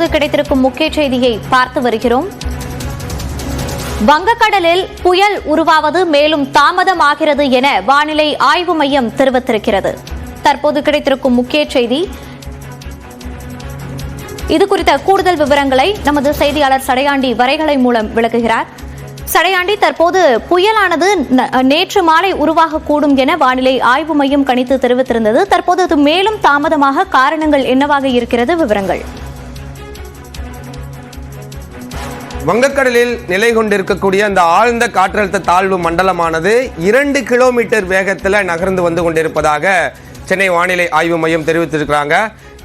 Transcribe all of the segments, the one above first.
தற்போது கிடைத்திருக்கும் முக்கிய செய்தியை பார்த்து வருகிறோம். வங்கக்கடலில் புயல் உருவாவது மேலும் தாமதமாகிறது என வானிலை ஆய்வு மையம் தெரிவித்திருக்கிறது. தற்போது கிடைத்திருக்கும் முக்கிய செய்தி. இது குறித்த கூடுதல் விவரங்களை நமது செய்தியாளர் சடையாண்டி வரைகலை மூலம் விளக்குகிறார். சடையாண்டி, தற்போது புயலானது நேற்று மாலை உருவாகக்கூடும் என வானிலை ஆய்வு மையம் கணித்து தெரிவித்திருந்தது. தற்போது அது மேலும் தாமதமாக காரணங்கள் என்னவாக இருக்கிறது? விவரங்கள். வங்கக்கடலில் நிலை கொண்டிருக்கக்கூடிய அந்த ஆழ்ந்த காற்றழுத்த தாழ்வு மண்டலமானது 2 கிலோமீட்டர் வேகத்தில் நகர்ந்து வந்து கொண்டிருப்பதாக சென்னை வானிலை ஆய்வு மையம் தெரிவித்திருக்கிறாங்க.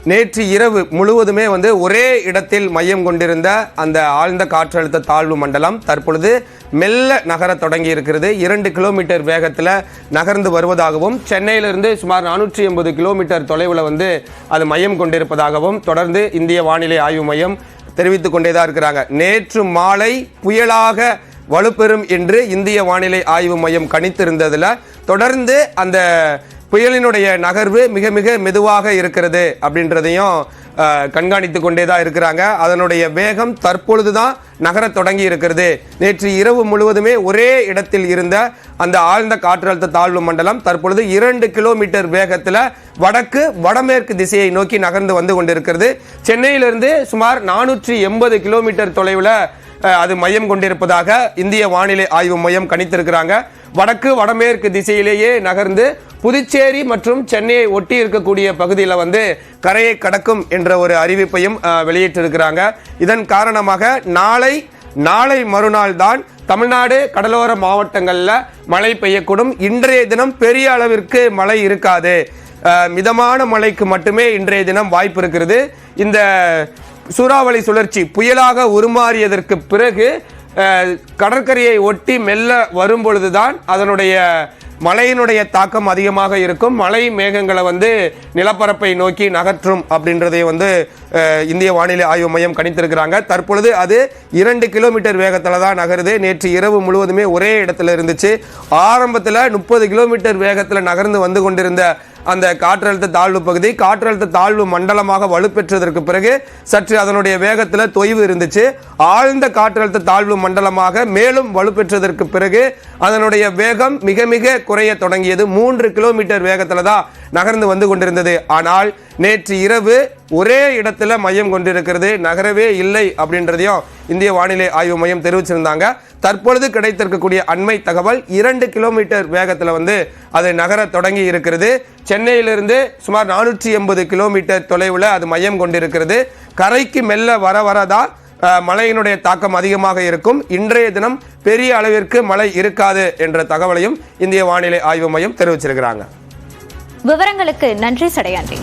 நேற்று இரவு முழுவதுமே ஒரே இடத்தில் மையம் கொண்டிருந்த அந்த ஆழ்ந்த காற்றழுத்த தாழ்வு மண்டலம் தற்பொழுது மெல்ல நகர தொடங்கி இருக்கிறது. 2 கிலோமீட்டர் வேகத்தில் நகர்ந்து வருவதாகவும் சென்னையிலிருந்து சுமார் 480 கிலோமீட்டர் தொலைவில் அது மையம் கொண்டிருப்பதாகவும் தொடர்ந்து இந்திய வானிலை ஆய்வு மையம் தெரிவித்துக் கொண்டேதான் இருக்கிறாங்க. நேற்று மாலை புயலாக வலுப்பெறும் என்று இந்திய வானிலை ஆய்வு மையம் கணித்திருந்ததில் தொடர்ந்து அந்த புயலினுடைய நகர்வு மிக மிக மெதுவாக இருக்கிறது அப்படின்றதையும் கண்காணித்து கொண்டேதான் இருக்கிறாங்க. அதனுடைய வேகம் தற்பொழுதுதான் நகர தொடங்கி இருக்கிறது. நேற்று இரவு முழுவதுமே ஒரே இடத்தில் இருந்த அந்த ஆழ்ந்த காற்றழுத்த தாழ்வு மண்டலம் தற்பொழுது 2 கிலோமீட்டர் வேகத்தில் வடமேற்கு திசையை நோக்கி நகர்ந்து வந்து கொண்டிருக்கிறது. சென்னையிலிருந்து சுமார் 480 கிலோமீட்டர் தொலைவில் அது மையம் கொண்டிருப்பதாக இந்திய வானிலை ஆய்வு மையம் கணித்திருக்கிறாங்க. வடமேற்கு திசையிலேயே நகர்ந்து புதுச்சேரி மற்றும் சென்னையை ஒட்டி இருக்கக்கூடிய பகுதியில் கரையை கடக்கும் என்ற ஒரு அறிவிப்பையும் வெளியிட்டிருக்கிறாங்க. இதன் காரணமாக நாளை மறுநாள் தான் தமிழ்நாடு கடலோர மாவட்டங்களில் மழை பெய்யக்கூடும். இன்றைய தினம் பெரிய அளவிற்கு மழை இருக்காது. மிதமான மழைக்கு மட்டுமே இன்றைய தினம் வாய்ப்பு இருக்கிறது. இந்த சூறாவளி சுழற்சி புயலாக உருமாறியதற்கு பிறகு கடற்கரையை ஒட்டி மெல்ல வரும் பொழுதுதான் அதனுடைய மழையினுடைய தாக்கம் அதிகமாக இருக்கும். மழை மேகங்களை நிலப்பரப்பை நோக்கி நகற்றும் அப்படின்றதை இந்திய வானிலை ஆய்வு மையம் கணித்திருக்கிறாங்க. தற்பொழுது அது 2 கிலோமீட்டர் வேகத்தில் தான் நகருது. நேற்று இரவு முழுவதுமே ஒரே இடத்துல இருந்துச்சு. ஆரம்பத்தில் 30 கிலோமீட்டர் வேகத்தில் நகர்ந்து வந்து கொண்டிருந்த அந்த காற்றழுத்த தாழ்வு பகுதி காற்றழுத்த தாழ்வு மண்டலமாக வலுப்பெற்றதற்கு பிறகு சற்று அதனுடைய வேகத்தில் தொய்வு இருந்துச்சு. ஆழ்ந்த காற்றழுத்த தாழ்வு மண்டலமாக மேலும் வலுப்பெற்றதற்கு பிறகு அதனுடைய வேகம் மிக மிக குறைய தொடங்கியது. 3 கிலோமீட்டர் வேகத்தில் தான் நகர்ந்து வந்து கொண்டிருந்தது. ஆனால் நேற்று இரவு ஒரே இடத்துல மையம் கொண்டிருக்கிறது, நகரவே இல்லை அப்படின்றதையும் இந்திய வானிலை ஆய்வு மையம் தெரிவிச்சிருந்தாங்க. தற்பொழுது கிடைத்திருக்கக்கூடிய அண்மை தகவல் 2 கிலோமீட்டர் வேகத்தில் அது நகர தொடங்கி இருக்கிறது. சென்னையிலிருந்து சுமார் 480 கிலோமீட்டர் தொலைவில் அது மையம் கொண்டிருக்கிறது. கரைக்கு மெல்ல வரதான் மழையினுடைய தாக்கம் அதிகமாக இருக்கும். இன்றைய தினம் பெரிய அளவிற்கு மழை இருக்காது என்ற தகவலையும் இந்திய வானிலை ஆய்வு மையம் தெரிவிச்சிருக்கிறாங்க. விவரங்களுக்கு நன்றி சடையாண்டி.